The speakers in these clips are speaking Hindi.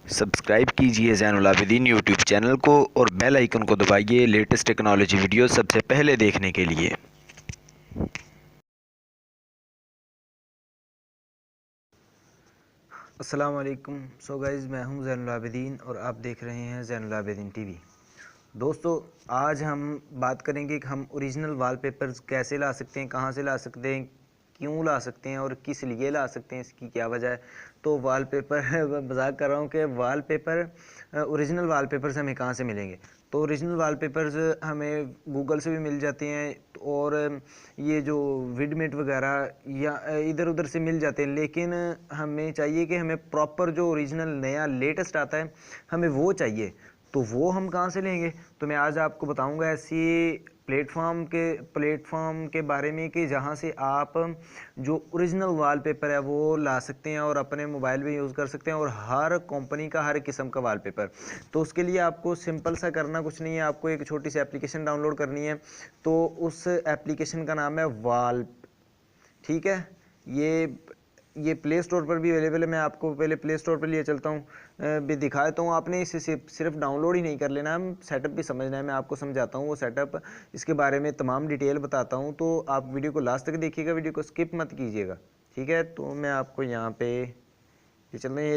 सब्सक्राइब कीजिए ज़ैनुल आबिदीन यूट्यूब चैनल को और बेल आइकन को दबाइए लेटेस्ट टेक्नोलॉजी वीडियो सबसे पहले देखने के लिए। अस्सलाम वालेकुम। सो गाइज़, मैं हूं ज़ैनुल आबिदीन और आप देख रहे हैं ज़ैनुल आबिदीन टीवी। दोस्तों, आज हम बात करेंगे कि हम ओरिजिनल वॉलपेपर्स कैसे ला सकते हैं, कहां से ला सकते हैं, क्यों ला सकते हैं और किस लिए ला सकते हैं, इसकी क्या वजह है। तो वॉलपेपर मजाक कर रहा हूं कि वॉलपेपर ओरिजिनल वॉलपेपर्स हमें कहां से मिलेंगे। तो ओरिजिनल वॉलपेपर्स हमें गूगल से भी मिल जाते हैं और ये जो विडमेट वगैरह या इधर उधर से मिल जाते हैं, लेकिन हमें चाहिए कि हमें प्रॉपर जो ओरिजिनल नया लेटेस्ट आता है हमें वो चाहिए। तो वो हम कहाँ से लेंगे? तो मैं आज आपको बताऊंगा ऐसी प्लेटफॉर्म के बारे में कि जहाँ से आप जो ओरिजिनल वॉलपेपर है वो ला सकते हैं और अपने मोबाइल में यूज़ कर सकते हैं, और हर कंपनी का हर किस्म का वॉलपेपर। तो उसके लिए आपको सिंपल सा करना कुछ नहीं है, आपको एक छोटी सी एप्लीकेशन डाउनलोड करनी है। तो उस एप्लीकेशन का नाम है वाल, ठीक है। ये प्ले स्टोर पर भी अवेलेबल है। मैं आपको पहले प्ले स्टोर पर लिए चलता हूँ, भी दिखाता हूँ। आपने इसे सिर्फ डाउनलोड ही नहीं कर लेना, हम सेटअप भी समझना है। मैं आपको समझाता हूँ वो सेटअप, इसके बारे में तमाम डिटेल बताता हूँ। तो आप वीडियो को लास्ट तक देखिएगा, वीडियो को स्किप मत कीजिएगा, ठीक है। तो मैं आपको यहाँ पे ये चल रहे हैं,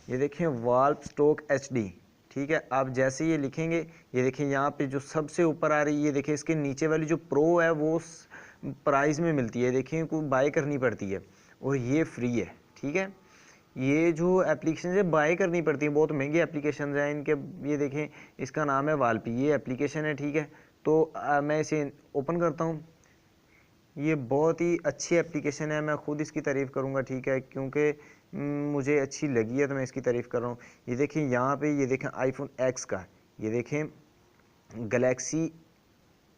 ये देखें वाल्व स्टॉक HD, ठीक है। आप जैसे ये लिखेंगे, ये देखें यहाँ पे जो सबसे ऊपर आ रही है, ये देखें इसके नीचे वाली जो प्रो है वो प्राइस में मिलती है, देखें को बाय करनी पड़ती है, और ये फ्री है, ठीक है। ये जो एप्लीकेशन है बाय करनी पड़ती है, बहुत महंगी एप्लीकेशन हैं इनके। ये देखें, इसका नाम है वालपी, ये एप्लीकेशन है, ठीक है। तो मैं इसे ओपन करता हूँ। ये बहुत ही अच्छी एप्लीकेशन है, मैं खुद इसकी तारीफ़ करूँगा, ठीक है, क्योंकि मुझे अच्छी लगी है तो मैं इसकी तारीफ़ कर रहा हूँ। ये देखें यहाँ पे, ये देखें आईफोन X का, ये देखें गैलेक्सी,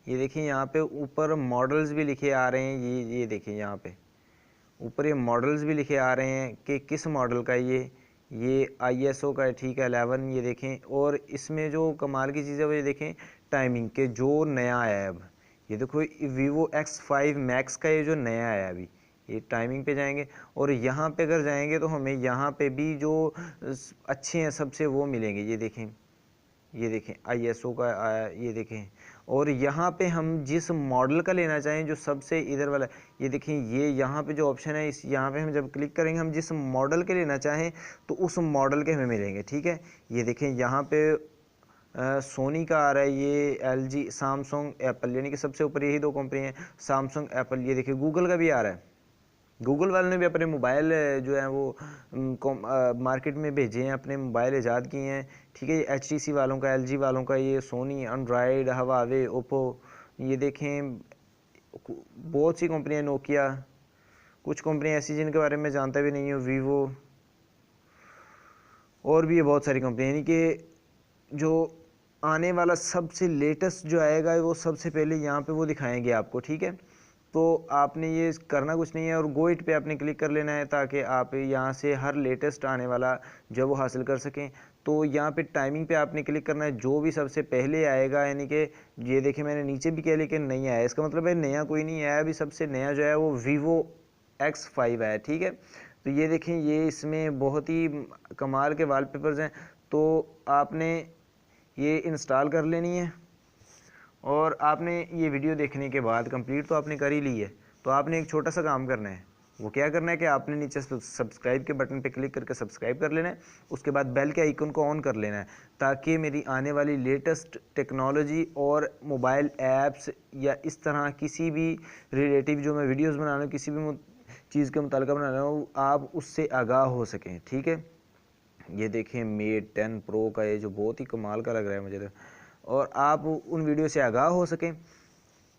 ये देखें यहाँ पे ऊपर मॉडल्स भी लिखे आ रहे हैं। ये देखें यहाँ पे ऊपर ये मॉडल्स भी लिखे आ रहे हैं कि किस मॉडल का ये ISO का है, ठीक है, 11। ये देखें, और इसमें जो कमाल की चीज़ है वो ये देखें टाइमिंग के जो नया आया है अब, ये देखो Vivo X5 Max का ये जो नया आया है अभी, ये टाइमिंग पे जाएंगे और यहाँ पे अगर जाएंगे तो हमें यहाँ पे भी जो अच्छे हैं सबसे वो मिलेंगे। ये देखें ISO का आया, ये देखें। और यहाँ पे हम जिस मॉडल का लेना चाहें, जो सबसे इधर वाला, ये देखें, ये यहाँ पे जो ऑप्शन है, इस यहाँ पे हम जब क्लिक करेंगे, हम जिस मॉडल के लेना चाहें तो उस मॉडल के हमें मिलेंगे, ठीक है। ये देखें यहाँ पे सोनी का आ रहा है, ये LG, सैमसंग, एप्पल, यानी कि सबसे ऊपर यही दो कंपनी हैं, सैमसंग, एप्पल। ये देखिए गूगल का भी आ रहा है, गूगल वालों ने भी अपने मोबाइल जो है वो मार्केट में भेजे हैं, अपने मोबाइल ईजाद किए हैं, ठीक है। ये HTC वालों का, LG वालों का, ये सोनी, एंड्रॉयड, हवावे, ओप्पो, ये देखें बहुत सी कंपनियां, नोकिया, कुछ कंपनियां ऐसी जिनके बारे में जानता भी नहीं हूँ, वीवो, और भी ये बहुत सारी कंपनियां, यानी कि जो आने वाला सबसे लेटेस्ट जो आएगा वो सबसे पहले यहाँ पे वो दिखाएंगे आपको, ठीक है। तो आपने ये करना कुछ नहीं है और गो इट पे आपने क्लिक कर लेना है, ताकि आप यहाँ से हर लेटेस्ट आने वाला जो वो हासिल कर सकें। तो यहाँ पे टाइमिंग पे आपने क्लिक करना है, जो भी सबसे पहले आएगा, यानी कि ये देखें मैंने नीचे भी किया लेकिन नहीं आया, इसका मतलब है नया कोई नहीं आया अभी। सबसे नया जो है वो Vivo X5 है, ठीक है। तो ये देखें, ये इसमें बहुत ही कमाल के वॉलपेपर्स हैं। तो आपने ये इंस्टॉल कर लेनी है, और आपने ये वीडियो देखने के बाद कंप्लीट तो आपने कर ही ली है। तो आपने एक छोटा सा काम करना है, वो क्या करना है कि आपने नीचे सब्सक्राइब के बटन पे क्लिक करके सब्सक्राइब कर लेना है। उसके बाद बेल के आइकन को ऑन कर लेना है, ताकि मेरी आने वाली लेटेस्ट टेक्नोलॉजी और मोबाइल ऐप्स या इस तरह किसी भी रिलेटिव जो मैं वीडियोज़ बना रहा हूँ, किसी भी चीज़ के मुतालिक बना रहा हूँ, आप उससे आगाह हो सकें, ठीक है। ये देखें Mate 10 Pro का, ये जो बहुत ही कमाल का लग रहा है मुझे तो, और आप उन वीडियो से आगाह हो सकें।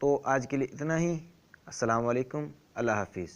तो आज के लिए इतना ही। अस्सलाम वालेकुम, अल्लाह हाफिज़।